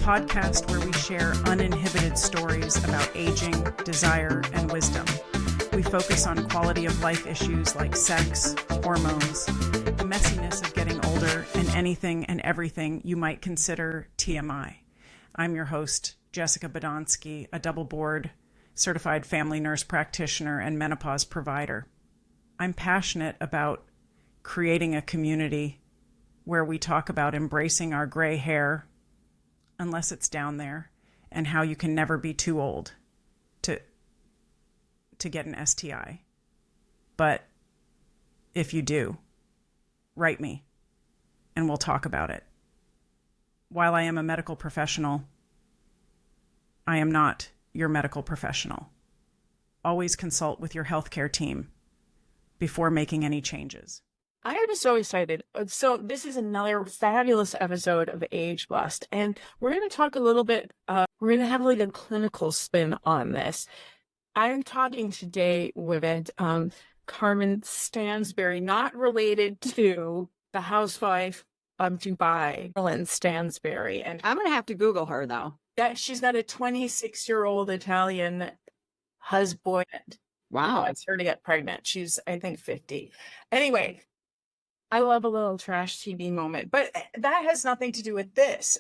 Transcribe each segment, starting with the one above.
podcast where we share uninhibited stories about aging, desire, and wisdom. We focus on quality of life issues like sex, hormones, the messiness of getting older, and anything and everything you might consider TMI. I'm your host, Jessica Badonsky, a double board certified family nurse practitioner and menopause provider. I'm passionate about creating a community where we talk about embracing our gray hair, unless it's down there, and how you can never be too old to get an STI. But if you do, write me and we'll talk about it. While I am a medical professional, I am not your medical professional. Always consult with your healthcare team before making any changes. I am so excited. So this is another fabulous episode of Age Lust, and we're going to talk a little bit, we're going to have like a clinical spin on this. I'm talking today with Carmen Stansberry, not related to the housewife of Dubai, Carolyn Stanberry. And I'm going to have to Google her, though. that she's got a 26-year-old Italian husband. Wow. Wants her to get pregnant. She's, I think, 50. Anyway, I love a little trash TV moment, but that has nothing to do with this.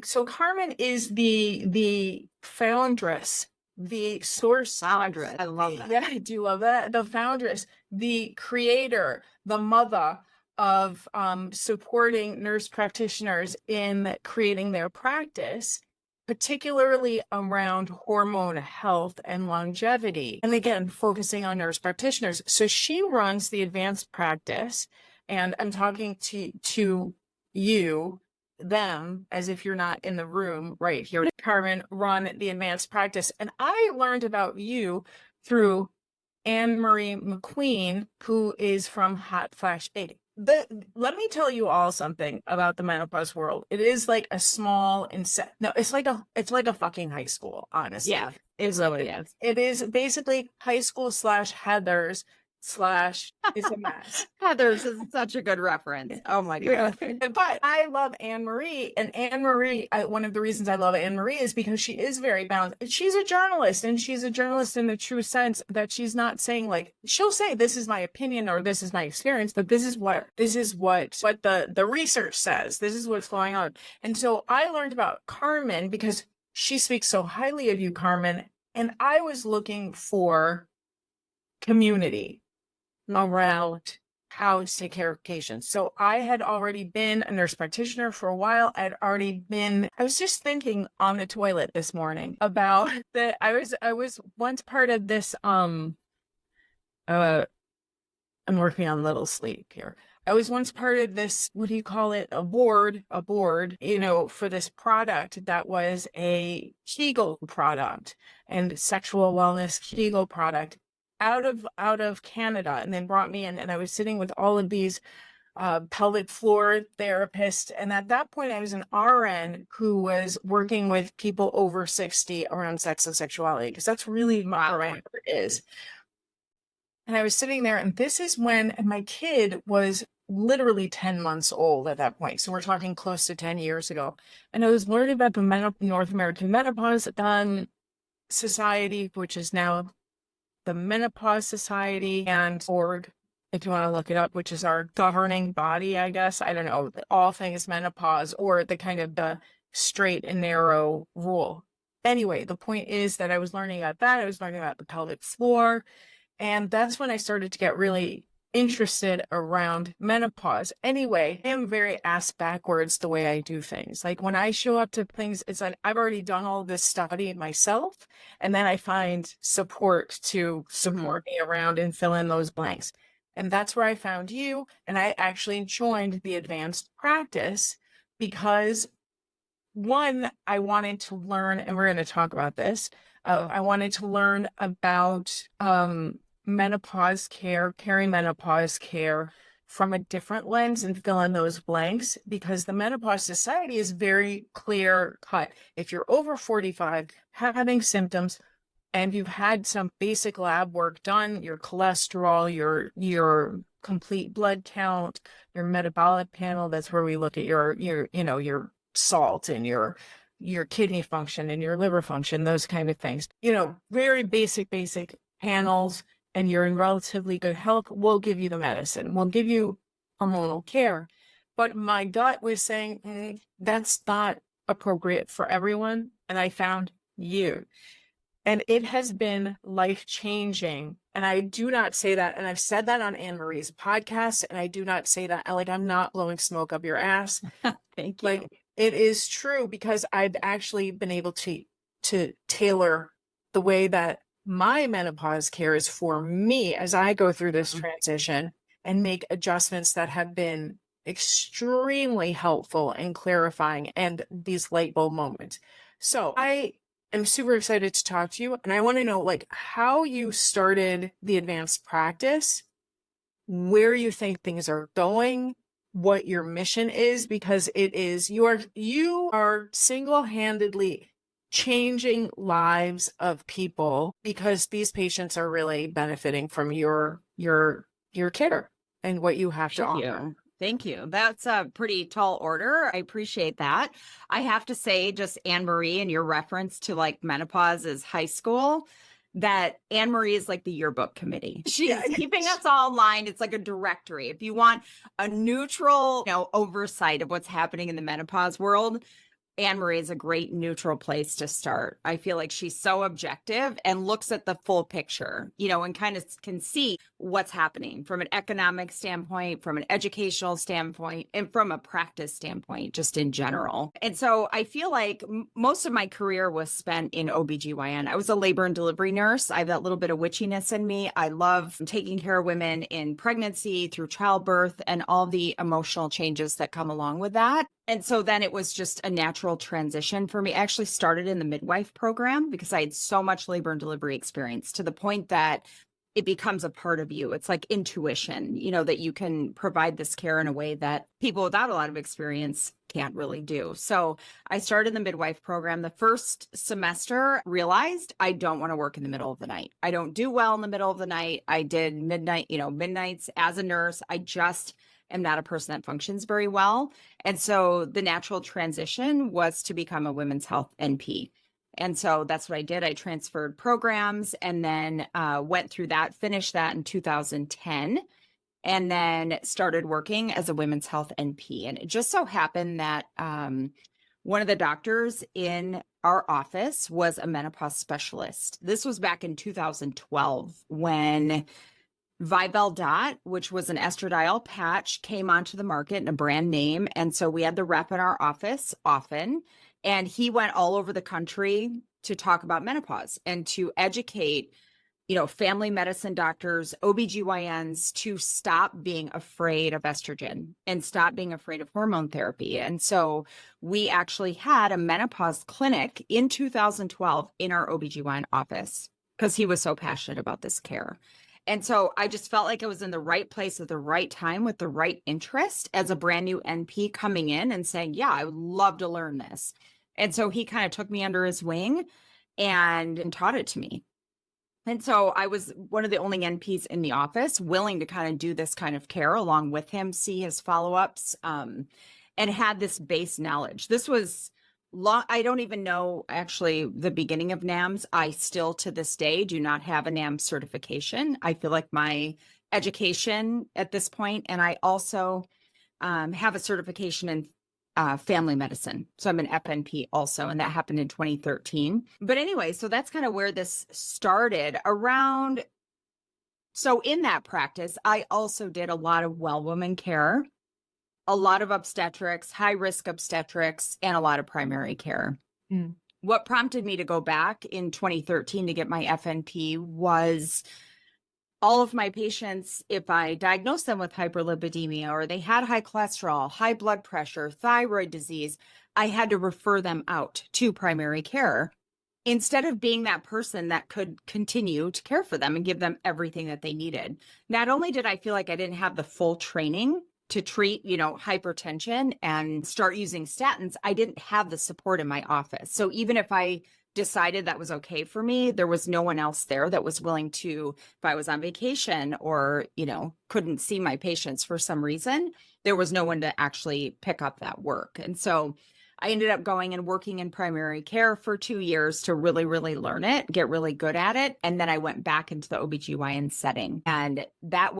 So Carmen is the foundress, the source. Foundress. I love that. Yeah, I do love that. The foundress, the creator, the mother of supporting nurse practitioners in creating their practice, particularly around hormone health and longevity. And again, focusing on nurse practitioners. So she runs the advanced practice, and I'm talking to you, them, as if you're not in the room right here. Carmen, run the advanced practice. And I learned about you through Anne-Marie McQueen, who is from Hot Flash Dating. Let me tell you all something about the menopause world. It is like a small it's like a fucking high school, honestly. Yeah, it's what it is. It is basically high school / Heathers / it's a mess. Heather's is such a good reference. Oh my God. But I love Anne-Marie, and Anne-Marie, one of the reasons I love Anne-Marie is because she is very balanced. She's a journalist, and she's a journalist in the true sense that she's not saying, like, she'll say this is my opinion or this is my experience, but this is what the research says. This is what's going on. And so I learned about Carmen because she speaks so highly of you, Carmen, and I was looking for community around how to take care of patients. So I had already been a nurse practitioner for a while. I was just thinking on the toilet this morning about that. I was once part of this, I'm working on little sleep here. I was once part of this, what do you call it? A board, for this product that was a Kegel product and sexual wellness Kegel product out of Canada, and then brought me in, and I was sitting with all of these pelvic floor therapists. And at that point, I was an RN who was working with people over 60 around sex and sexuality, because that's really my RN is. And I was sitting there, and this is when my kid was literally 10 months old at that point. So we're talking close to 10 years ago. And I was learning about the North American Menopause Society, which is now the Menopause Society, and org, if you want to look it up, which is our governing body, I guess. I don't know, all things menopause, or the kind of the straight and narrow rule. Anyway, the point is that I was learning about that. I was learning about the pelvic floor. And that's when I started to get really interested around menopause. Anyway, I am very ass backwards the way I do things. Like when I show up to things, it's like I've already done all this study myself, and then I find support to support me around and fill in those blanks. And that's where I found you, and I actually joined the advanced practice because, one, I wanted to learn, and we're going to talk about this, I wanted to learn about menopause care, perimenopause care from a different lens and fill in those blanks, because the Menopause Society is very clear cut. If you're over 45, having symptoms, and you've had some basic lab work done, your cholesterol, your complete blood count, your metabolic panel, that's where we look at your salt and your kidney function and your liver function, those kind of things. Very basic panels, and you're in relatively good health. We'll give you the medicine. We'll give you hormonal care. But my gut was saying, that's not appropriate for everyone. And I found you. And it has been life-changing. And I do not say that, and I've said that on Anne Marie's podcast, and I do not say that, like, I'm not blowing smoke up your ass. Thank you. Like, it is true, because I've actually been able to tailor the way that my menopause care is for me as I go through this transition, and make adjustments that have been extremely helpful and clarifying, and these light bulb moments. So I'm super excited to talk to you, and I want to know, like, how you started the advanced practice, where you think things are going, what your mission is, because it is, you are single-handedly changing lives of people, because these patients are really benefiting from your care and what you have to offer. Thank you. That's a pretty tall order. I appreciate that. I have to say, just Anne Marie and your reference to like menopause is high school, that Anne Marie is like the yearbook committee. She's keeping us all in line. It's like a directory. If you want a neutral, oversight of what's happening in the menopause world, Anne Marie is a great neutral place to start. I feel like she's so objective and looks at the full picture, and kind of can see what's happening from an economic standpoint, from an educational standpoint, and from a practice standpoint, just in general. And so I feel like most of my career was spent in OBGYN. I was a labor and delivery nurse. I have that little bit of witchiness in me. I love taking care of women in pregnancy, through childbirth, and all the emotional changes that come along with that. And so then it was just a natural transition for me. I actually started in the midwife program because I had so much labor and delivery experience, to the point that it becomes a part of you. It's like intuition, that you can provide this care in a way that people without a lot of experience can't really do. So I started the midwife program. The first semester, realized I don't want to work in the middle of the night. I don't do well in the middle of the night. I did midnights as a nurse. I just am not a person that functions very well. And so the natural transition was to become a women's health NP. And so that's what I did. I transferred programs, and then went through that, finished that in 2010, and then started working as a women's health NP. And it just so happened that one of the doctors in our office was a menopause specialist. This was back in 2012 when Vivel Dot, which was an estradiol patch, came onto the market in a brand name. And so we had the rep in our office often, and he went all over the country to talk about menopause and to educate, family medicine doctors, OBGYNs, to stop being afraid of estrogen and stop being afraid of hormone therapy. And so we actually had a menopause clinic in 2012 in our OBGYN office because he was so passionate about this care. And so I just felt like I was in the right place at the right time with the right interest as a brand new NP coming in and saying, yeah, I would love to learn this. And so he kind of took me under his wing and taught it to me. And so I was one of the only NPs in the office willing to kind of do this kind of care along with him, see his follow-ups, and had this base knowledge. This was long. I don't even know actually the beginning of NAMS. I still to this day do not have a NAMS certification. I feel like my education at this point, and I also have a certification in family medicine. So I'm an FNP also, and that happened in 2013. But anyway, so that's kind of where this started around. So in that practice, I also did a lot of well woman care, a lot of obstetrics, high risk obstetrics, and a lot of primary care. What prompted me to go back in 2013 to get my FNP was all of my patients, if I diagnosed them with hyperlipidemia or they had high cholesterol, high blood pressure, thyroid disease, I had to refer them out to primary care instead of being that person that could continue to care for them and give them everything that they needed. Not only did I feel like I didn't have the full training to treat, hypertension and start using statins, I didn't have the support in my office. So even if I decided that was okay for me, there was no one else there that was willing to, if I was on vacation or, couldn't see my patients for some reason, there was no one to actually pick up that work. And so I ended up going and working in primary care for 2 years to really, really learn it, get really good at it. And then I went back into the OBGYN setting. And that,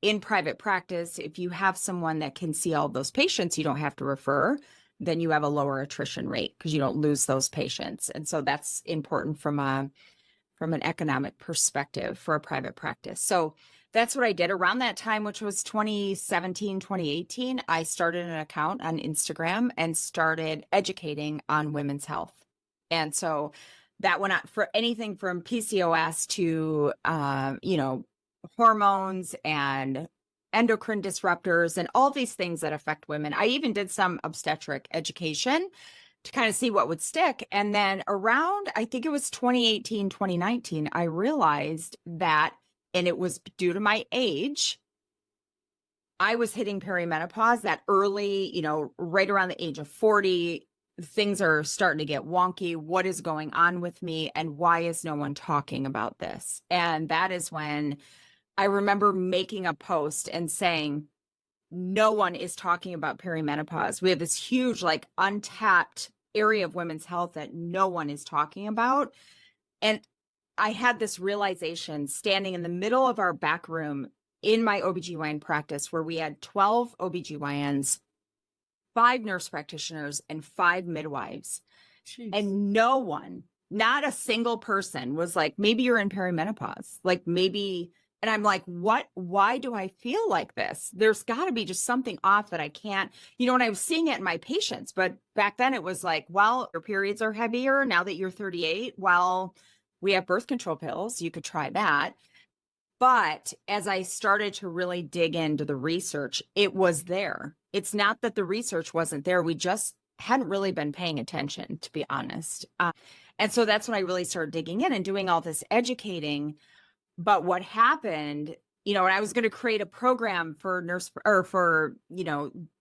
in private practice, if you have someone that can see all those patients, you don't have to refer, then you have a lower attrition rate because you don't lose those patients. And so that's important from an economic perspective for a private practice. So that's what I did around that time, which was 2017, 2018. I started an account on Instagram and started educating on women's health. And so that went out for anything from PCOS to, hormones and endocrine disruptors and all these things that affect women. I even did some obstetric education to kind of see what would stick. And then around, I think it was 2018, 2019, I realized that, and it was due to my age, I was hitting perimenopause that early, right around the age of 40. Things are starting to get wonky. What is going on with me? And why is no one talking about this? And that is when I remember making a post and saying, no one is talking about perimenopause. We have this huge, untapped area of women's health that no one is talking about. And I had this realization standing in the middle of our back room in my OBGYN practice where we had 12 OBGYNs, 5 nurse practitioners, and 5 midwives. Jeez. And no one, not a single person was like, maybe you're in perimenopause. Maybe. And I'm like, what? Why do I feel like this? There's got to be just something off that I can't, and I was seeing it in my patients. But back then it was like, well, your periods are heavier now that you're 38. Well, we have birth control pills. You could try that. But as I started to really dig into the research, it was there. It's not that the research wasn't there. We just hadn't really been paying attention, to be honest. And so that's when I really started digging in and doing all this educating. But what happened, and I was going to create a program for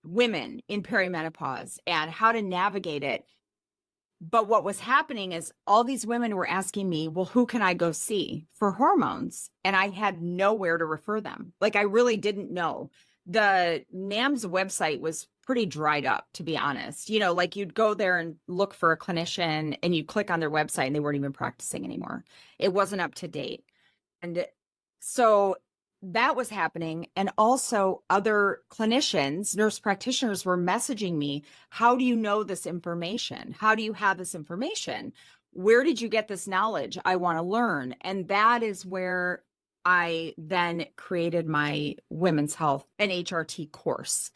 women in perimenopause and how to navigate it. But what was happening is all these women were asking me, well, who can I go see for hormones? And I had nowhere to refer them. I really didn't know. The NAMS website was pretty dried up, to be honest. You'd go there and look for a clinician and you click on their website and they weren't even practicing anymore. It wasn't up to date. And so that was happening. And also other clinicians, nurse practitioners were messaging me, how do you know this information? How do you have this information? Where did you get this knowledge? I want to learn. And that is where I then created my women's health and HRT course.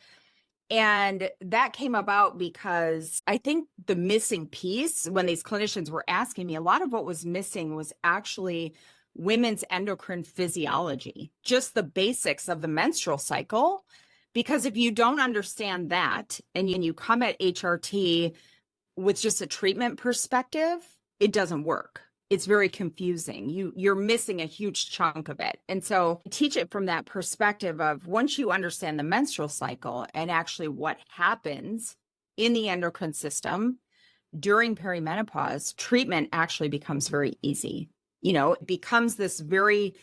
And that came about because I think the missing piece when these clinicians were asking me, a lot of what was missing was actually women's endocrine physiology, just the basics of the menstrual cycle. Because if you don't understand that and you come at HRT with just a treatment perspective, it doesn't work. It's very confusing. You're missing a huge chunk of it. And so I teach it from that perspective of once you understand the menstrual cycle and actually what happens in the endocrine system during perimenopause, treatment actually becomes very easy. It becomes this very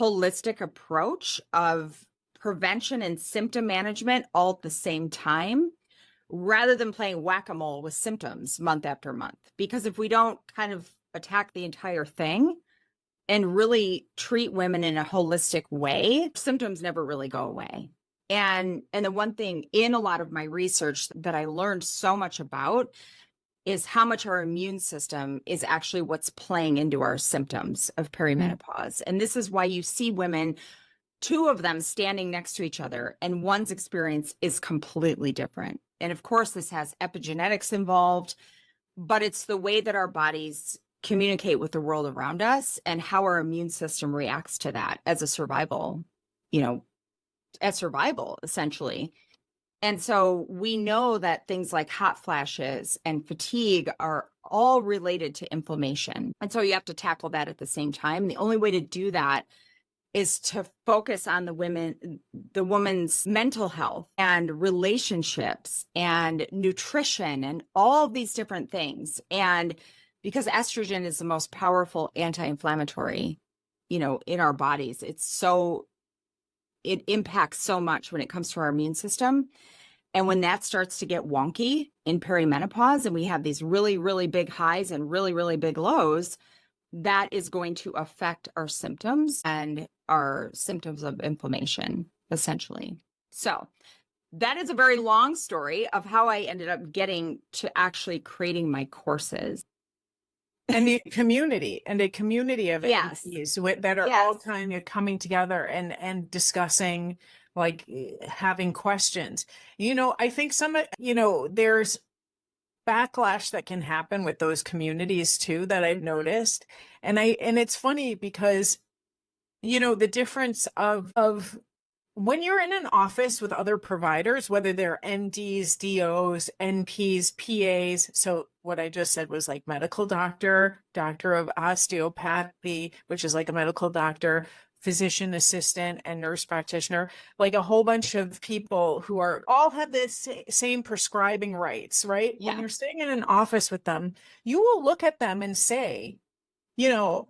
holistic approach of prevention and symptom management all at the same time, rather than playing whack-a-mole with symptoms month after month. Because if we don't kind of attack the entire thing and really treat women in a holistic way, symptoms never really go away. And the one thing in a lot of my research that I learned so much about is how much our immune system is actually what's playing into our symptoms of perimenopause. And this is why you see women, 2 of them standing next to each other, and one's experience is completely different. And of course, this has epigenetics involved, but it's the way that our bodies communicate with the world around us and how our immune system reacts to that as a survival, essentially. And so we know that things like hot flashes and fatigue are all related to inflammation. And so you have to tackle that at the same time. The only way to do that is to focus on the woman's mental health and relationships and nutrition and all these different things. And because estrogen is the most powerful anti-inflammatory, in our bodies, it impacts so much when it comes to our immune system. And when that starts to get wonky in perimenopause and we have these really, really big highs and really, really big lows, that is going to affect our symptoms and our symptoms of inflammation, essentially. So that is a very long story of how I ended up getting to actually creating my courses. And a community of Yes. NPs that are all kind of coming together and discussing, like having questions. I think there's backlash that can happen with those communities too, that I've noticed. And it's funny because, the difference of when you're in an office with other providers, whether they're NDs, DOs, NPs, PAs. So what I just said was like medical doctor of osteopathy, which is like a medical doctor, physician assistant, and nurse practitioner, like a whole bunch of people who are all have this same prescribing rights, right? Yeah. When you're sitting in an office with them, you will look at them and say, you know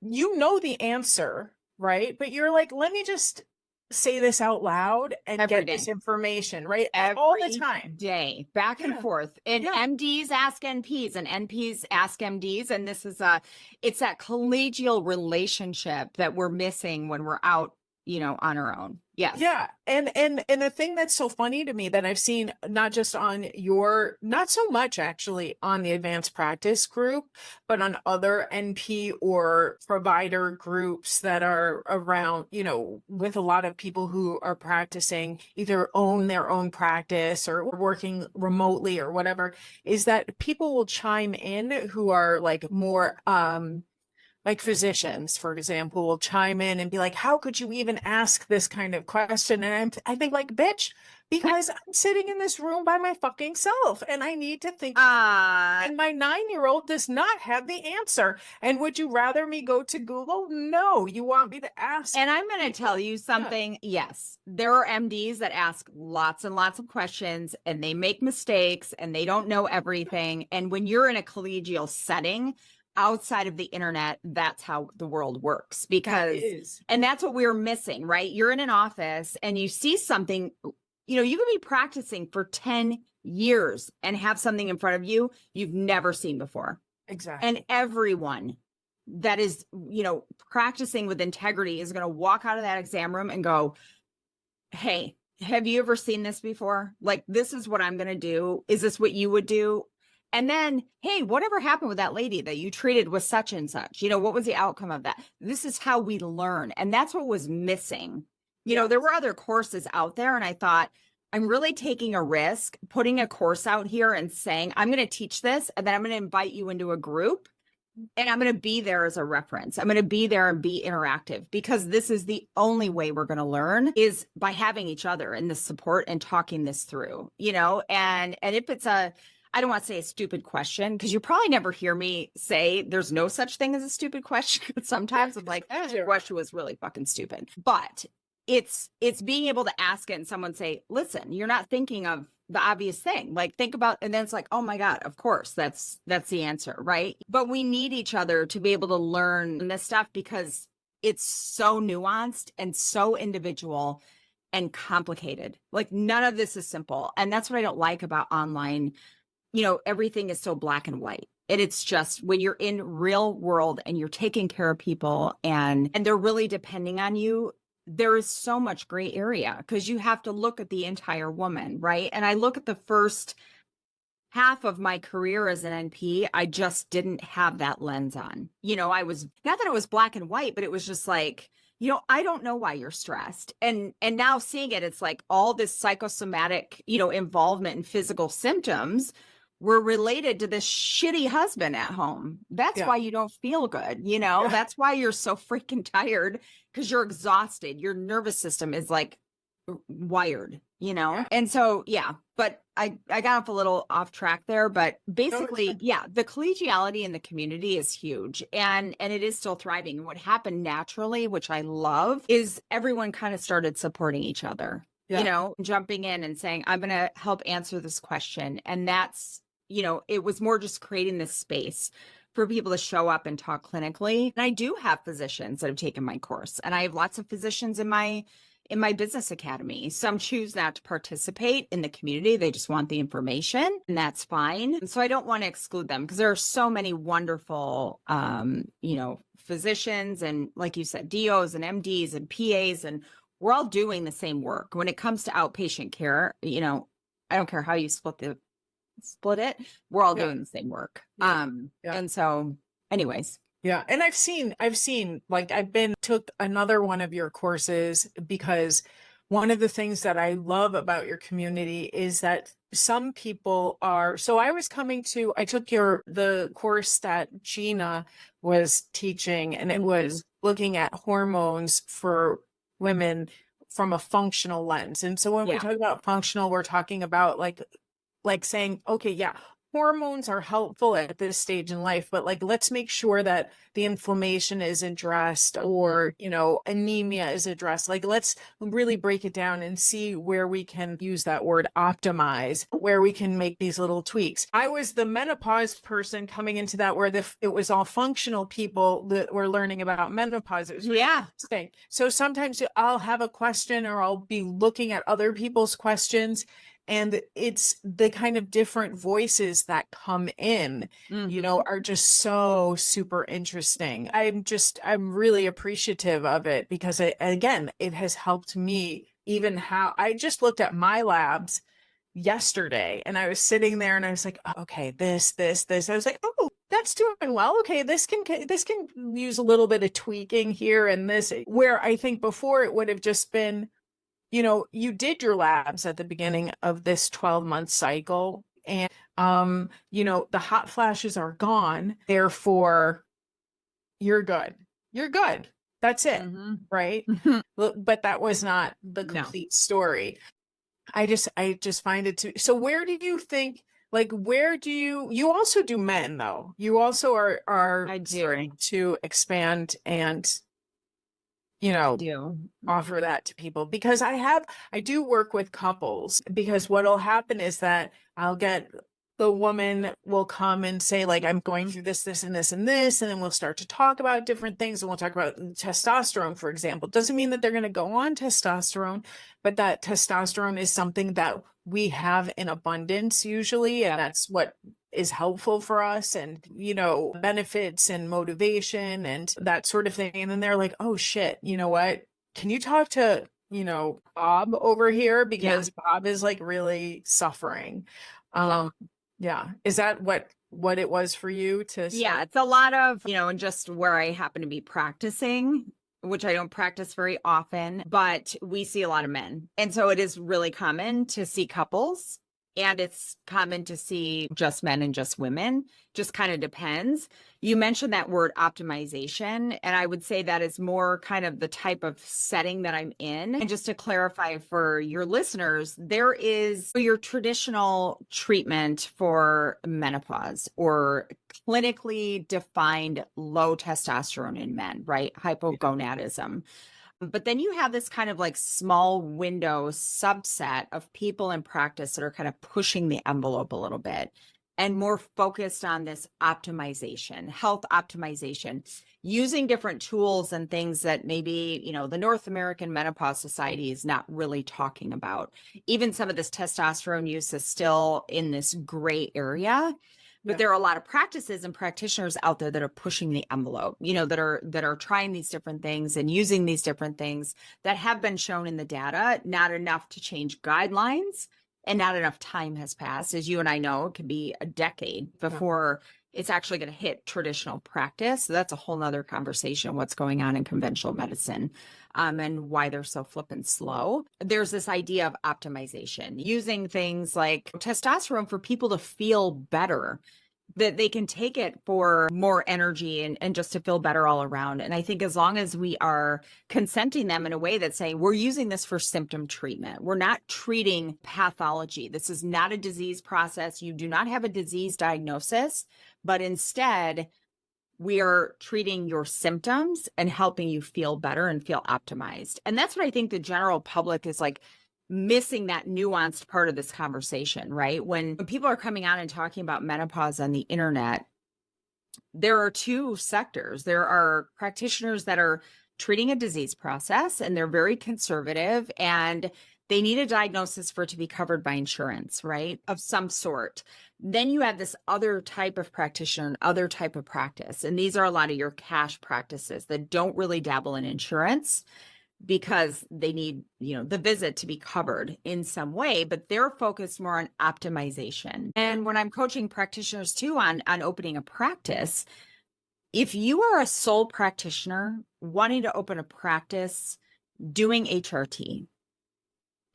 the answer, right? But you're like, let me just say this out loud and Every get day. this information, right? Every all the time. day, back and forth. And MDs ask NPs and NPs ask MDs. And this is it's that collegial relationship that we're missing when we're out, on our own. Yes. Yeah. And the thing that's so funny to me that I've seen, not just on not so much actually on the advanced practice group, but on other NP or provider groups that are around, with a lot of people who are practicing, either own their own practice or working remotely or whatever, is that people will chime in who are like more, like physicians, for example, will chime in and be like, how could you even ask this kind of question? And I think like, bitch, because I'm sitting in this room by my fucking self and I need to think. And my 9-year-old does not have the answer. And would you rather me go to Google? No, you want me to ask. And I'm going to tell you something. Yeah. Yes, there are MDs that ask lots and lots of questions and they make mistakes and they don't know everything. And when you're in a collegial setting, outside of the internet, that's how the world works, and that's what we're missing, right? You're in an office and you see something, you can be practicing for 10 years and have something in front of you you've never seen before. Exactly. And everyone that is, practicing with integrity is going to walk out of that exam room and go, hey, have you ever seen this before? Like, this is what I'm going to do. Is this what you would do? And then, hey, whatever happened with that lady that you treated with such and such? What was the outcome of that? This is how we learn. And that's what was missing. There were other courses out there. And I thought, I'm really taking a risk, putting a course out here and saying, I'm going to teach this. And then I'm going to invite you into a group. And I'm going to be there as a reference. I'm going to be there and be interactive, because this is the only way we're going to learn, is by having each other and the support and talking this through, and if it's I don't want to say a stupid question, because you probably never hear me say there's no such thing as a stupid question. But sometimes I'm like, that question was really fucking stupid. But it's being able to ask it and someone say, listen, you're not thinking of the obvious thing. Like, think about, and then it's like, oh my God, of course, that's the answer, right? But we need each other to be able to learn this stuff, because it's so nuanced and so individual and complicated. Like, none of this is simple. And that's what I don't like about online. Everything is so black and white. And it's just, when you're in real world and you're taking care of people and they're really depending on you, there is so much gray area, because you have to look at the entire woman, right? And I look at the first half of my career as an NP, I just didn't have that lens on. I was, not that it was black and white, but it was just like, I don't know why you're stressed. And now seeing it, it's like all this psychosomatic, involvement in physical symptoms were related to this shitty husband at home. That's why you don't feel good. That's why you're so freaking tired, because you're exhausted. Your nervous system is like wired, And so, but I got off a little off track there, but basically, the collegiality in the community is huge, and it is still thriving. And what happened naturally, which I love, is everyone kind of started supporting each other, jumping in and saying, I'm going to help answer this question. And that's, it was more just creating this space for people to show up and talk clinically. And I do have physicians that have taken my course, and I have lots of physicians in my in my business academy. Some choose not to participate in the community. They just want the information, and that's fine. And so I don't want to exclude them because there are so many wonderful, physicians and, like you said, DOs and MDs and PAs, and we're all doing the same work. When it comes to outpatient care, I don't care how you split it. We're all doing the same work. And so anyways. Yeah. And I've seen, like, took another one of your courses, because one of the things that I love about your community is that some people are, so I took the course that Gina was teaching, and it was looking at hormones for women from a functional lens. And so when we talk about functional, we're talking about like saying, okay, yeah, hormones are helpful at this stage in life, but like, let's make sure that the inflammation is addressed, or, anemia is addressed. Like, let's really break it down and see where we can use that word optimize, where we can make these little tweaks. I was the menopause person coming into that, where it was all functional people that were learning about menopause. It was really interesting. So sometimes I'll have a question, or I'll be looking at other people's questions, and it's the kind of different voices that come in, are just so super interesting. I'm really appreciative of it, because it has helped me. Even how I just looked at my labs yesterday, and I was sitting there and I was like, oh, okay, this. I was like, oh, that's doing well. Okay, this can use a little bit of tweaking here and this, where I think before it would have just been, you did your labs at the beginning of this 12-month cycle, and, the hot flashes are gone. Therefore, you're good. You're good. That's it. Right. But that was not the complete story. I just find it so where do you think, you also do men, though? You also are I do. To expand and offer that to people, because I do work with couples, because what'll happen is that the woman will come and say, like, I'm going through this, and this, and this. And then we'll start to talk about different things, and we'll talk about testosterone, for example. Doesn't mean that they're going to go on testosterone, but that testosterone is something that we have in abundance usually. And that's what is helpful for us, and, benefits and motivation and that sort of thing. And then they're like, oh shit, you know what? Can you talk to, Bob over here? Because Bob is like really suffering. Yeah. Is that what it was for you to say? Yeah, it's a lot of, and just where I happen to be practicing, which I don't practice very often, but we see a lot of men. And so it is really common to see couples, and it's common to see just men and just women. Just kind of depends. You mentioned that word optimization, and I would say that is more kind of the type of setting that I'm in. And just to clarify for your listeners, there is your traditional treatment for menopause, or clinically defined low testosterone in men, right? Hypogonadism. But then you have this kind of like small window subset of people in practice that are kind of pushing the envelope a little bit, and more focused on this optimization, health optimization, using different tools and things that maybe, the North American Menopause Society is not really talking about. Even some of this testosterone use is still in this gray area. But there are a lot of practices and practitioners out there that are pushing the envelope, that are trying these different things and using these different things that have been shown in the data, not enough to change guidelines, and not enough time has passed. As you and I know, it could be a decade before it's actually going to hit traditional practice. So that's a whole nother conversation, what's going on in conventional medicine, and why they're so flippin' slow. There's this idea of optimization, using things like testosterone for people to feel better, that they can take it for more energy and just to feel better all around. And I think as long as we are consenting them in a way that's saying, we're using this for symptom treatment, we're not treating pathology. This is not a disease process. You do not have a disease diagnosis, but instead we are treating your symptoms and helping you feel better and feel optimized. And that's what I think the general public is like missing, that nuanced part of this conversation, right? When people are coming out and talking about menopause on the internet, there are two sectors. There are practitioners that are treating a disease process, and they're very conservative, and they need a diagnosis for it to be covered by insurance, right? Of some sort. Then you have this other type of practitioner and other type of practice. And these are a lot of your cash practices that don't really dabble in insurance because they need, the visit to be covered in some way, but they're focused more on optimization. And when I'm coaching practitioners too on opening a practice, if you are a sole practitioner wanting to open a practice doing HRT,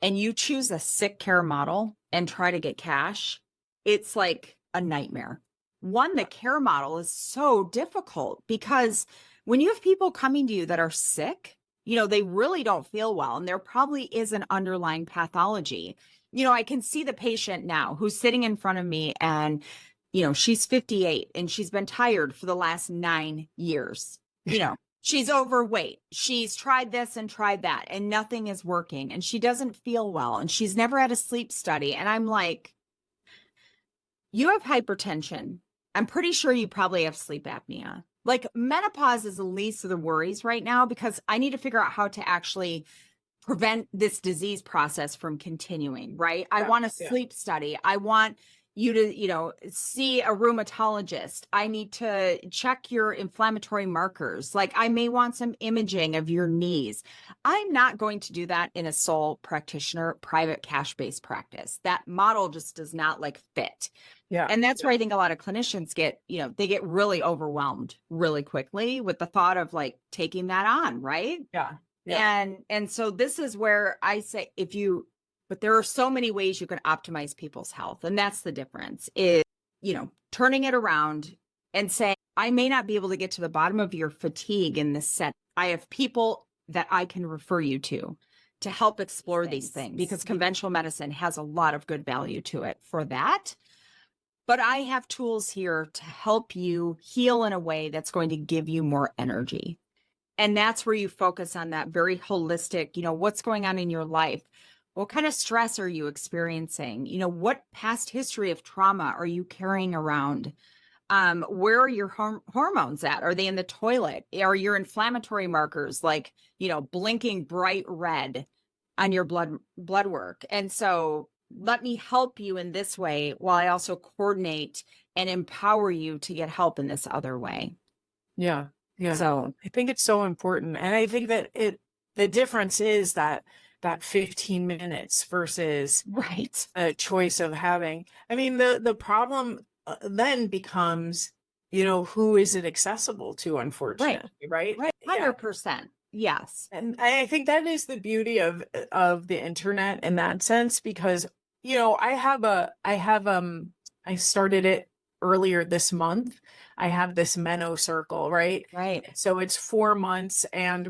and you choose a sick care model and try to get cash, it's like a nightmare. One, the care model is so difficult because when you have people coming to you that are sick, they really don't feel well, and there probably is an underlying pathology. I can see the patient now who's sitting in front of me, and, she's 58 and she's been tired for the last 9 years. She's overweight. She's tried this and tried that, and nothing is working. And she doesn't feel well. And she's never had a sleep study. And I'm like, you have hypertension. I'm pretty sure you probably have sleep apnea. Like, menopause is the least of the worries right now because I need to figure out how to actually prevent this disease process from continuing, right? I want a sleep study. I want you to, see a rheumatologist. I need to check your inflammatory markers. Like, I may want some imaging of your knees. I'm not going to do that in a sole practitioner, private cash-based practice. That model just does not fit. Yeah. And that's where I think a lot of clinicians get, they get really overwhelmed really quickly with the thought of taking that on, right? Yeah. Yeah. And so this is where I say, but there are so many ways you can optimize people's health. And that's the difference is, turning it around and saying, I may not be able to get to the bottom of your fatigue in this set. I have people that I can refer you to help explore these things because conventional medicine has a lot of good value to it for that. But I have tools here to help you heal in a way that's going to give you more energy. And that's where you focus on that very holistic, what's going on in your life? What kind of stress are you experiencing? What past history of trauma are you carrying around? Where are your hormones at? Are they in the toilet? Are your inflammatory markers blinking bright red on your blood work? And so let me help you in this way while I also coordinate and empower you to get help in this other way. Yeah. Yeah. So I think it's so important. And I think that the difference is that 15 minutes versus a choice of having, the problem then becomes, who is it accessible to, unfortunately, right? 100%. Yes. And I think that is the beauty of the internet in that sense, because, I started it earlier this month. I have this Meno circle, right? Right. So it's 4 months, and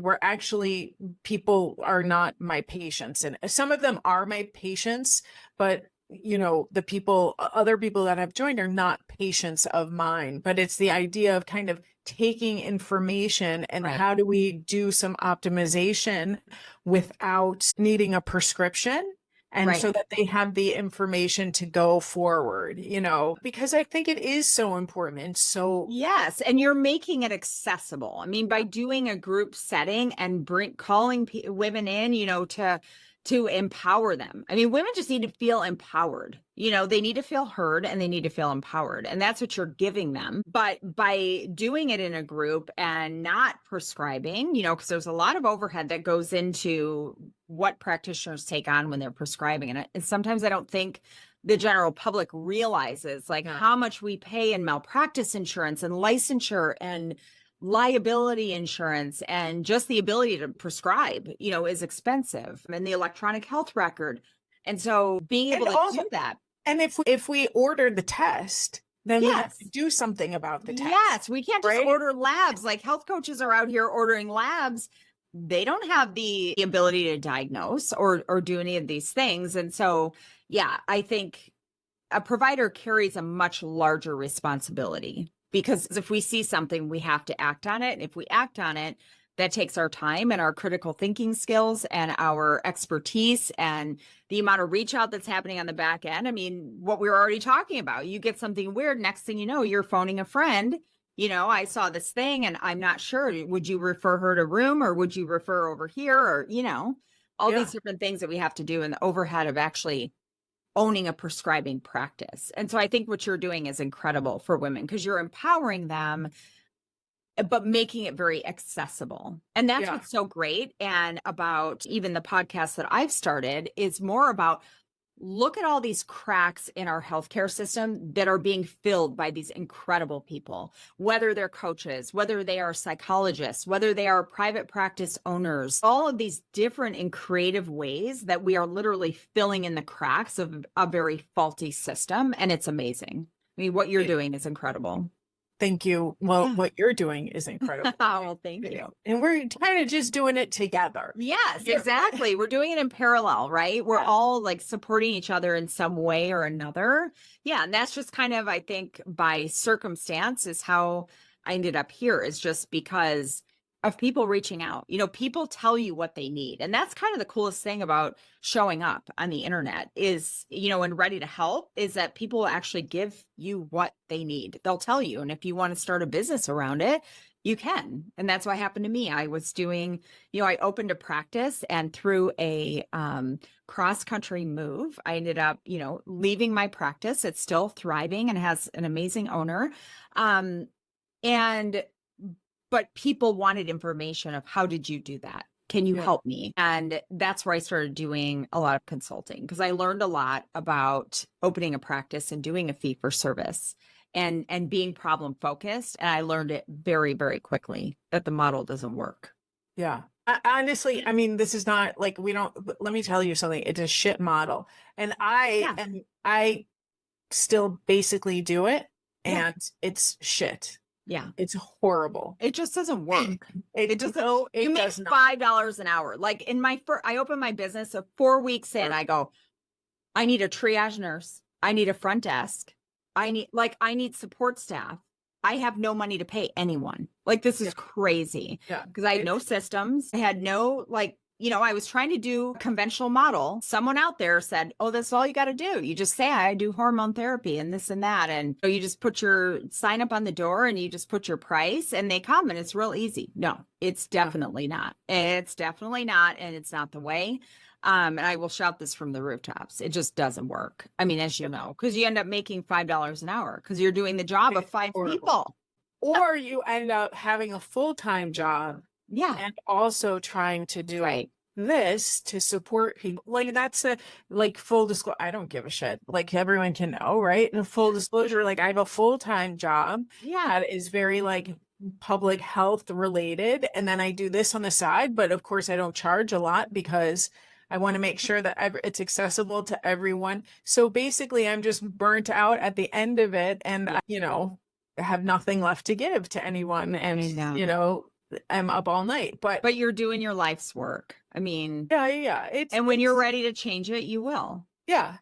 people are not my patients. And some of them are my patients, but other people that have joined are not patients of mine. But it's the idea of kind of taking information and how do we do some optimization without needing a prescription? And so that they have the information to go forward, because I think it is so important. And so, yes. And you're making it accessible. By doing a group setting and calling women in, to empower them. Women just need to feel empowered. They need to feel heard and they need to feel empowered. And that's what you're giving them. But by doing it in a group and not prescribing, because there's a lot of overhead that goes into what practitioners take on when they're prescribing. And sometimes I don't think the general public realizes how much we pay in malpractice insurance and licensure and liability insurance, and just the ability to prescribe, is expensive, and the electronic health record. And so being able to do that. And if we order the test, then we have to do something about the test. Yes, we can't just order labs. Health coaches are out here ordering labs. They don't have the ability to diagnose or do any of these things. And so, I think a provider carries a much larger responsibility. Because if we see something, we have to act on it. And if we act on it, that takes our time and our critical thinking skills and our expertise and the amount of reach out that's happening on the back end. What we were already talking about, you get something weird. Next thing you know, you're phoning a friend I saw this thing and I'm not sure. Would you refer her to room or would you refer over here? Or, all Yeah. these different things that we have to do in the overhead of actually owning a prescribing practice. And so I think what you're doing is incredible for women because you're empowering them, but making it very accessible. And that's Yeah. what's so great. And about even the podcast that I've started is more about look at all these cracks in our healthcare system that are being filled by these incredible people, whether they're coaches, whether they are psychologists, whether they are private practice owners, all of these different and creative ways that we are literally filling in the cracks of a very faulty system. And it's amazing. I mean, what you're doing is incredible. Thank you. Well, what you're doing is incredible. Well, thank you. And we're kind of just doing it together. Yes, exactly. We're doing it in parallel, right? We're all like supporting each other in some way or another. Yeah. And that's just kind of, I think, by circumstance is how I ended up here, is just because of people reaching out. People tell you what they need. And that's kind of the coolest thing about showing up on the internet is, and ready to help, is that people actually give you what they need. They'll tell you. And if you want to start a business around it, you can. And that's what happened to me. I was doing, I opened a practice, and through a cross-country move, I ended up, leaving my practice. It's still thriving and has an amazing owner. But people wanted information of how did you do that? Can you help me? And that's where I started doing a lot of consulting because I learned a lot about opening a practice and doing a fee for service and being problem focused. And I learned it very, very quickly that the model doesn't work. Yeah. Honestly, I mean, this is not like let me tell you something. It's a shit model. And I still basically do it and it's shit. Yeah. It's horrible. It just doesn't work. It does not. You make $5 an hour. Like I opened my business, so 4 weeks in, I go, I need a triage nurse. I need a front desk. I need support staff. I have no money to pay anyone. Like, this is crazy. Yeah. Because I had no systems. I had no, I was trying to do a conventional model. Someone out there said, oh, that's all you got to do. You just say, I do hormone therapy and this and that. And so you just put your sign up on the door and you just put your price and they come and it's real easy. No, it's definitely not. It's definitely not. And it's not the way. And I will shout this from the rooftops. It just doesn't work. I mean, as you know, because you end up making $5 an hour because you're doing the job of 5 people. Or you end up having a full-time job. Yeah. And also trying to do this to support people. Like, that's full disclosure. I don't give a shit. Like, everyone can know, right? And full disclosure, I have a full-time job. Yeah. That is very public health related. And then I do this on the side. But of course, I don't charge a lot because I want to make sure that it's accessible to everyone. So basically, I'm just burnt out at the end of it. And, have nothing left to give to anyone. And, I'm up all night, but you're doing your life's work. I mean, yeah. And when you're ready to change it, you will. Yeah.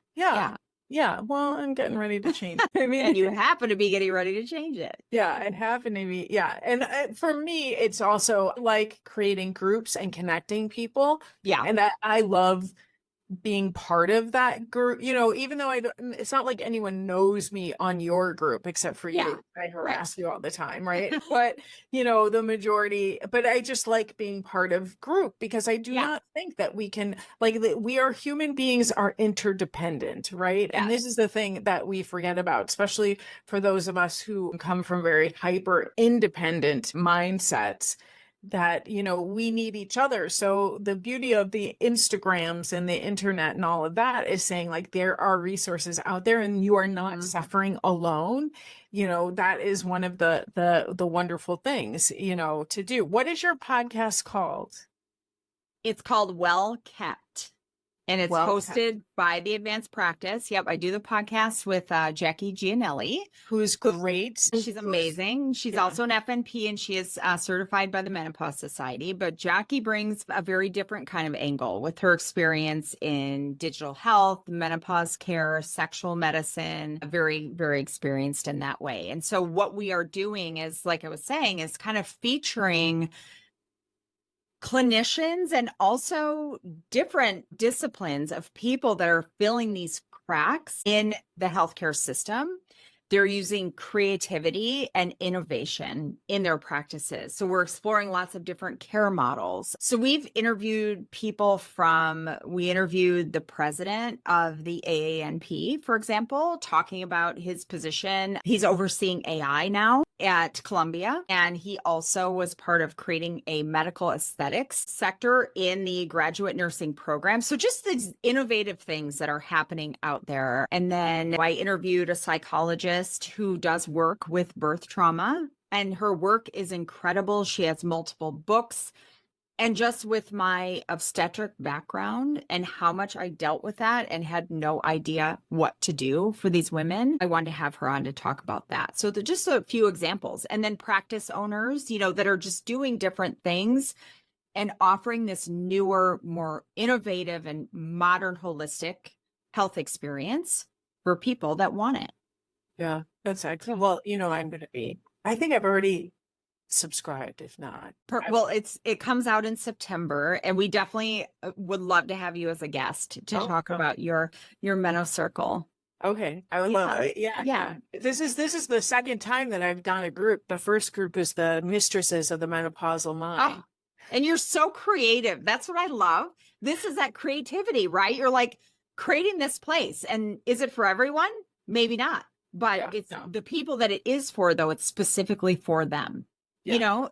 Well, I'm getting ready to change. I mean, and you happen to be getting ready to change it. Yeah, it happened to be. Yeah. And for me, it's also like creating groups and connecting people. Yeah. And I love being part of that group, even though it's not like anyone knows me on your group except for you. I harass you all the time, right? But the majority, but I just like being part of group because I do not think that we can, we are human beings are interdependent, right? And this is the thing that we forget about, especially for those of us who come from very hyper independent mindsets, that we need each other. So the beauty of the Instagrams and the internet and all of that is saying there are resources out there and you are not suffering alone. That is one of the wonderful things to do. What is your podcast called? It's called Well Kept. And it's hosted by the Advanced Practice. Yep, I do the podcast with Jackie Gianelli. Who's great. She's amazing. She's also an FNP and she is certified by the Menopause Society. But Jackie brings a very different kind of angle with her experience in digital health, menopause care, sexual medicine, very, very experienced in that way. And so what we are doing is, like I was saying, is kind of featuring clinicians and also different disciplines of people that are filling these cracks in the healthcare system they're using creativity and innovation in their practices. So we're exploring lots of different care models. So we've interviewed we interviewed the president of the AANP, for example, talking about his position. He's overseeing AI now at Columbia, and he also was part of creating a medical aesthetics sector in the graduate nursing program. So just these innovative things that are happening out there. And then I interviewed a psychologist who does work with birth trauma, and her work is incredible. She has multiple books. And just with my obstetric background and how much I dealt with that and had no idea what to do for these women, I wanted to have her on to talk about that. So they're just a few examples. And then practice owners, that are just doing different things and offering this newer, more innovative and modern holistic health experience for people that want it. Yeah, that's excellent. Well, I think I've already subscribed, if not. Well, it comes out in September, and we definitely would love to have you as a guest to talk about your Meno Circle. Okay, I would love it. Yeah. This is the second time that I've done a group. The first group is the Mistresses of the Menopausal Mind. Oh, and you're so creative. That's what I love. This is that creativity, right? You're like creating this place, and is it for everyone? Maybe not, but the people that it is for, though. It's specifically for them. Yeah.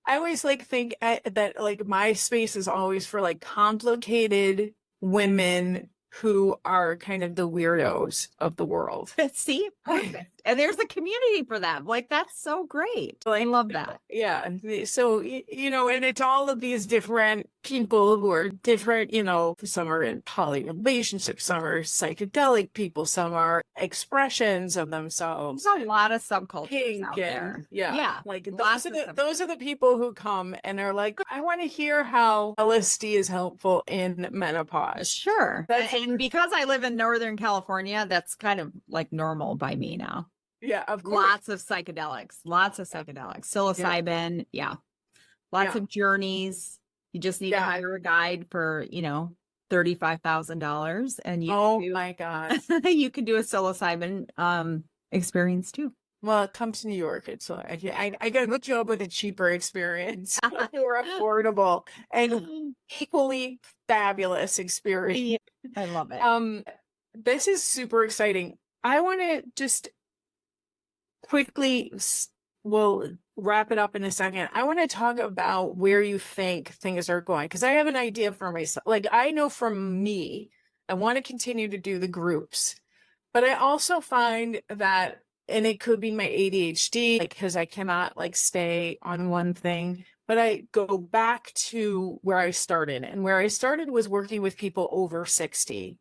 I always think that my space is always for complicated women who are kind of the weirdos of the world. See, perfect. And there's a community for them. That's so great. I love that. Yeah. So, and it's all of these different people who are different, some are in poly relationships, some are psychedelic people, some are expressions of themselves. There's a lot of subcultures out there. Yeah. Those are the people who come and are like, I want to hear how LSD is helpful in menopause. Sure. And because I live in Northern California, that's kind of normal by me now. Yeah, of course. Lots of psychedelics. Psilocybin. Yeah. Lots of journeys. You just need to hire a guide for, $35,000. And my God. You can do a psilocybin experience too. Well, come to New York. It's I got to hook you up with a cheaper experience, more affordable and equally fabulous experience. I love it. This is super exciting. I want to just quickly, we'll wrap it up in a second. I want to talk about where you think things are going, because I have an idea for myself. I know from me, I want to continue to do the groups, but I also find that, and it could be my ADHD, because I cannot stay on one thing, but I go back to where I started. And where I started was working with people over 60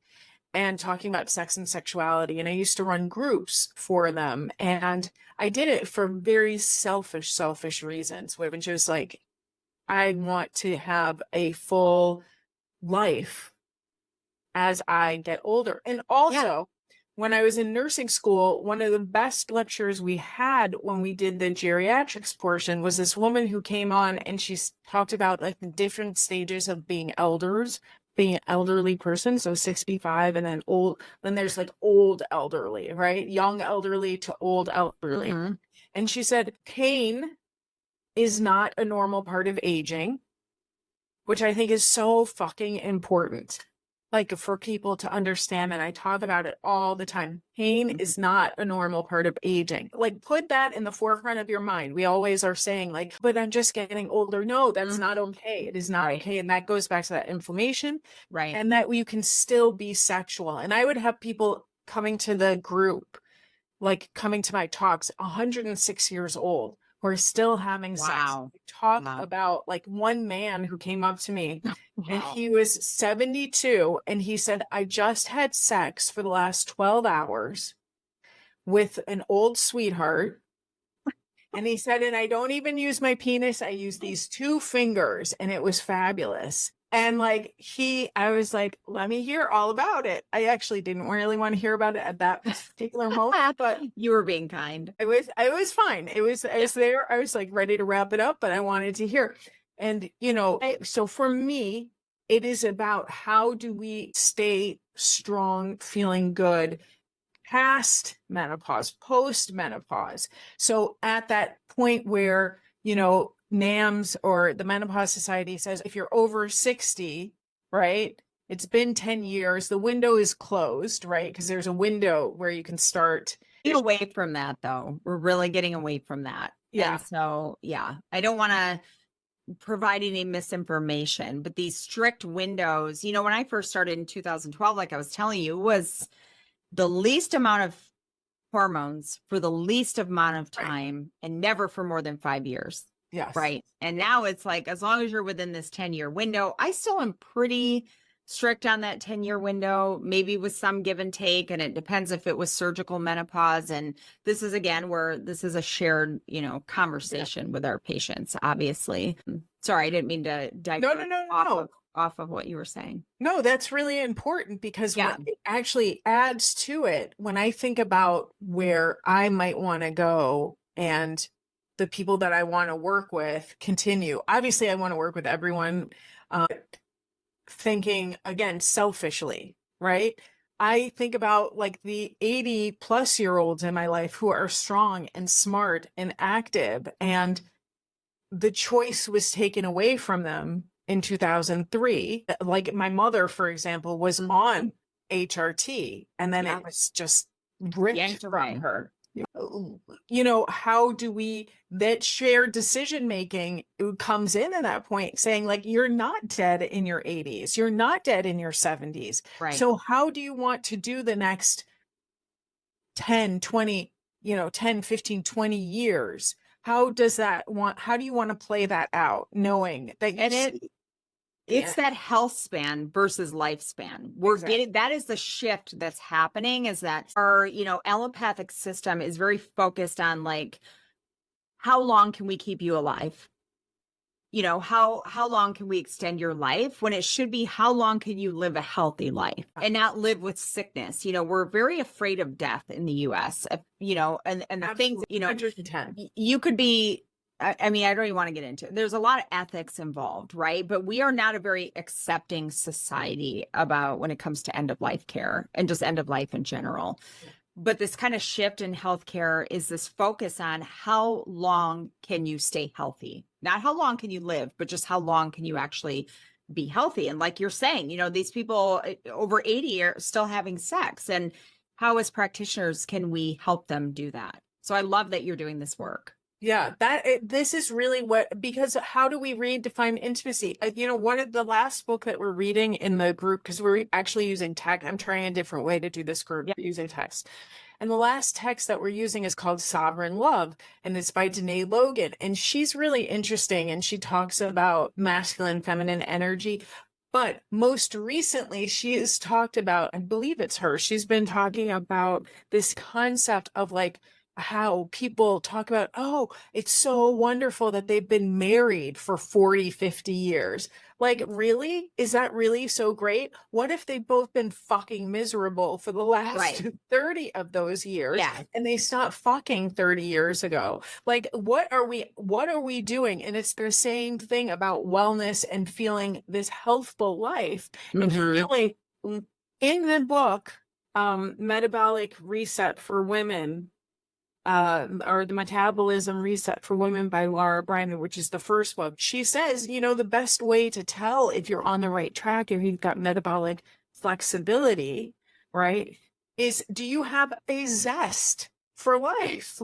and talking about sex and sexuality. And I used to run groups for them. And I did it for very selfish reasons, which was I want to have a full life as I get older. And also, when I was in nursing school, one of the best lectures we had when we did the geriatrics portion was this woman who came on, and she talked about the different stages of being being an elderly person. So 65 and then old, then there's old elderly, right? Young elderly to old elderly. Mm-hmm. And she said, pain is not a normal part of aging, which I think is so fucking important. For people to understand, and I talk about it all the time. Pain is not a normal part of aging. Put that in the forefront of your mind. We always are saying but I'm just getting older. No, that's not okay. It is not okay. And that goes back to that inflammation. Right. And that you can still be sexual. And I would have people coming to the group, coming to my talks, 106 years old, who are still having sex. Talk about one man who came up to me and he was 72 and he said, I just had sex for the last 12 hours with an old sweetheart. And he said, and I don't even use my penis. I use these two fingers, and it was fabulous. And I was like, let me hear all about it. I actually didn't really want to hear about it at that particular moment, but you were being kind. I was fine. I was there. I was ready to wrap it up, but I wanted to hear. And, so for me, it is about how do we stay strong, feeling good, past menopause, post menopause. So at that point where, you know, NAMS or the Menopause Society says, if you're over 60, right, it's been 10 years, the window is closed, right? Because there's a window where you can start. Get away from that, though. We're really getting away from that. Yeah. And so, yeah, I don't want to provide any misinformation, but these strict windows, you know, when I first started in 2012, like I was telling you, was the least amount of hormones for the least amount of time and never for more than 5 years. Yes. Right. And now it's like, as long as you're within this 10-year window, I still am pretty strict on that 10-year window, maybe with some give and take. And it depends if it was surgical menopause. And this is, again, where this is a shared, you know, conversation with our patients, obviously. Sorry, I didn't mean to divert off of what you were saying. No, that's really important because what it actually adds to it when I think about where I might want to go and the people that I want to work with continue. Obviously, I want to work with everyone, thinking again, selfishly, right? I think about like the 80-plus-year-olds in my life who are strong and smart and active, and the choice was taken away from them in 2003. Like my mother, for example, was on HRT, and then it was just ripped from her. You know, how do we, that shared decision making comes in at that point, saying like, you're not dead in your 80s, you're not dead in your 70s. Right. So how do you want to do the next 10, 20, 10, 15, 20 years? How do you want to play that out, knowing that it's that health span versus lifespan. We're getting, that is the shift that's happening, is that our, allopathic system is very focused on like, how long can we keep you alive? How long can we extend your life, when it should be, how long can you live a healthy life and not live with sickness? We're very afraid of death in the US, and the things, 110. You could be, I mean, I don't even want to get into it. There's a lot of ethics involved, right? But we are not a very accepting society about when it comes to end of life care and just end of life in general. But this kind of shift in healthcare is this focus on how long can you stay healthy? Not how long can you live, but just how long can you actually be healthy? And like you're saying, these people over 80 are still having sex. And how, as practitioners, can we help them do that? So I love that you're doing this work. Yeah, this is really because how do we redefine intimacy? One of the last book that we're reading in the group, because we're actually using text. I'm trying a different way to do this group using text. And the last text that we're using is called Sovereign Love, and it's by Danae Logan. And she's really interesting, and she talks about masculine, feminine energy. But most recently, she has talked about, I believe it's her, she's been talking about this concept of like, how people talk about, oh, it's so wonderful that they've been married for 40, 50 years. Like, really? Is that really so great? What if they've both been fucking miserable for the last 30 of those years? Yeah. And they stopped fucking 30 years ago. Like, what are we doing? And it's the same thing about wellness and feeling this healthful life. And feeling, in the book, Metabolic Reset for Women, or the Metabolism Reset for Women by Laura Bryan, which is the first book. She says, the best way to tell if you're on the right track, if you've got metabolic flexibility, right, is, do you have a zest for life?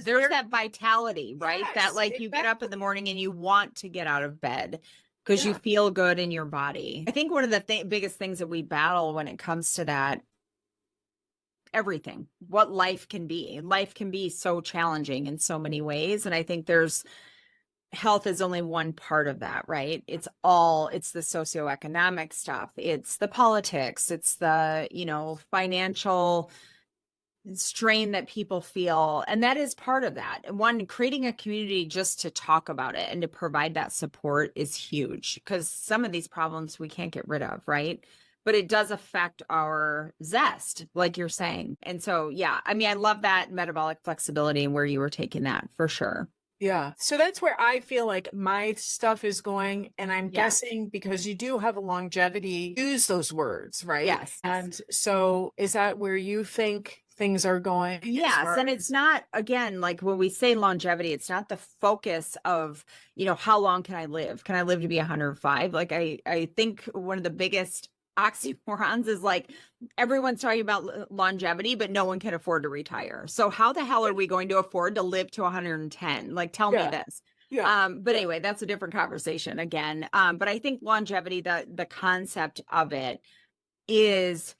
There's that vitality, right? Yes, that like you get up in the morning and you want to get out of bed because you feel good in your body. I think one of the biggest things that we battle when it comes to that, everything, what life can be so challenging in so many ways. And I think health is only one part of that, right? It's the socioeconomic stuff. It's the politics. It's the, financial strain that people feel. And that is part of that. And creating a community just to talk about it and to provide that support is huge, because some of these problems we can't get rid of, right? But it does affect our zest, like you're saying. And so, yeah, I mean, I love that metabolic flexibility and where you were taking that, for sure. Yeah. So that's where I feel like my stuff is going. And I'm guessing, because you do have a longevity, use those words, right? Yes. And so is that where you think things are going. Yes. And it's not, again, like when we say longevity, it's not the focus of, how long can I live? Can I live to be 105? Like, I think one of the biggest oxymorons is like everyone's talking about longevity, but no one can afford to retire. So how the hell are we going to afford to live to 110? Like, tell me this. Yeah. But anyway, that's a different conversation again. But I think longevity, the concept of it is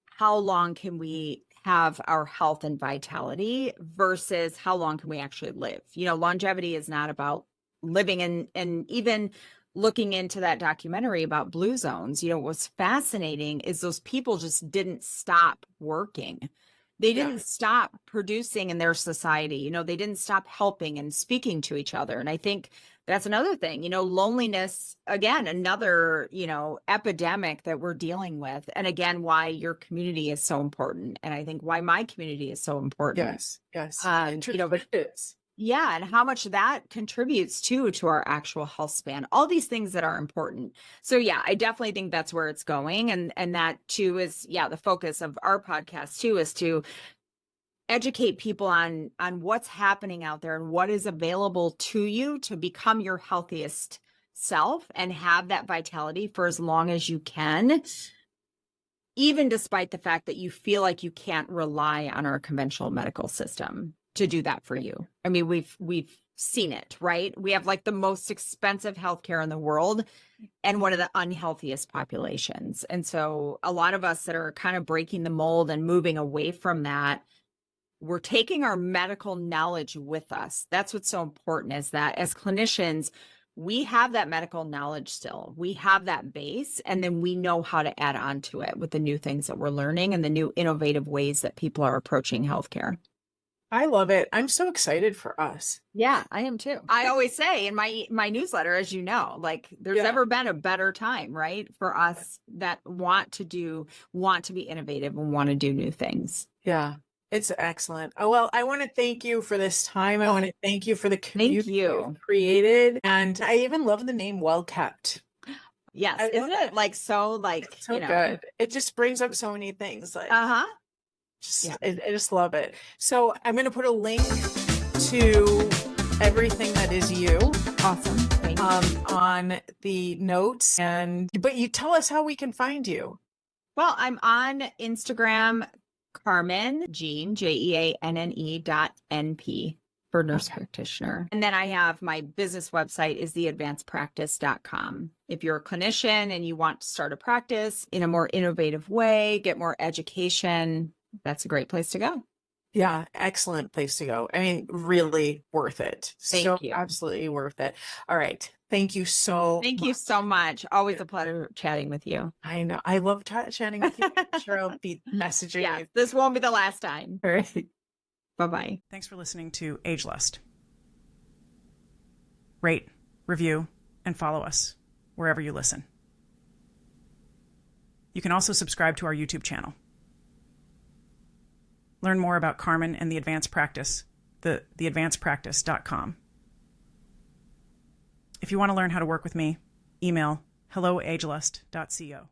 how long can we have our health and vitality versus how long can we actually live? Longevity is not about living and even looking into that documentary about blue zones, what's fascinating is those people just didn't stop working. They didn't stop producing in their society. They didn't stop helping and speaking to each other. And I think that's another thing, loneliness, again, another, epidemic that we're dealing with. And again, why your community is so important. And I think why my community is so important. Yes. But it is. Yeah. And how much that contributes to our actual health span, all these things that are important. So yeah, I definitely think that's where it's going. And that too is, the focus of our podcast too, is to educate people on what's happening out there and what is available to you to become your healthiest self and have that vitality for as long as you can, even despite the fact that you feel like you can't rely on our conventional medical system to do that for you. I mean, we've seen it, right? We have like the most expensive healthcare in the world and one of the unhealthiest populations. And so a lot of us that are kind of breaking the mold and moving away from that, we're taking our medical knowledge with us. That's what's so important, is that as clinicians, we have that medical knowledge still. We have that base, and then we know how to add on to it with the new things that we're learning and the new innovative ways that people are approaching healthcare. I love it. I'm so excited for us. Yeah, I am too. I always say in my newsletter, as you know, like there's never been a better time, right? For us that want to be innovative and want to do new things. Yeah. It's excellent. Oh, well, I want to thank you for this time. I want to thank you for the community you've created. And I even love the name Well Kept. Yes. Isn't it like so good? It just brings up so many things. Like, I just love it. So I'm going to put a link to everything that is you. Awesome. Thank you. On the notes. But you tell us how we can find you. Well, I'm on Instagram, Carmen, Jean, JEANNE.NP for nurse practitioner. And then I have my business website is theadvancedpractice.com. If you're a clinician and you want to start a practice in a more innovative way, get more education, that's a great place to go. Yeah, excellent place to go. I mean, really worth it. Thank you. Absolutely worth it. All right. Thank you so much. Thank you so much. Always a pleasure chatting with you. I know. I love chatting with you. I'm sure I'll be messaging you. This won't be the last time. All right. Bye-bye. Thanks for listening to Age Lust. Rate, review, and follow us wherever you listen. You can also subscribe to our YouTube channel. Learn more about Carmen and the Advanced Practice, theadvancedpractice.com. If you want to learn how to work with me, email helloagelust.co.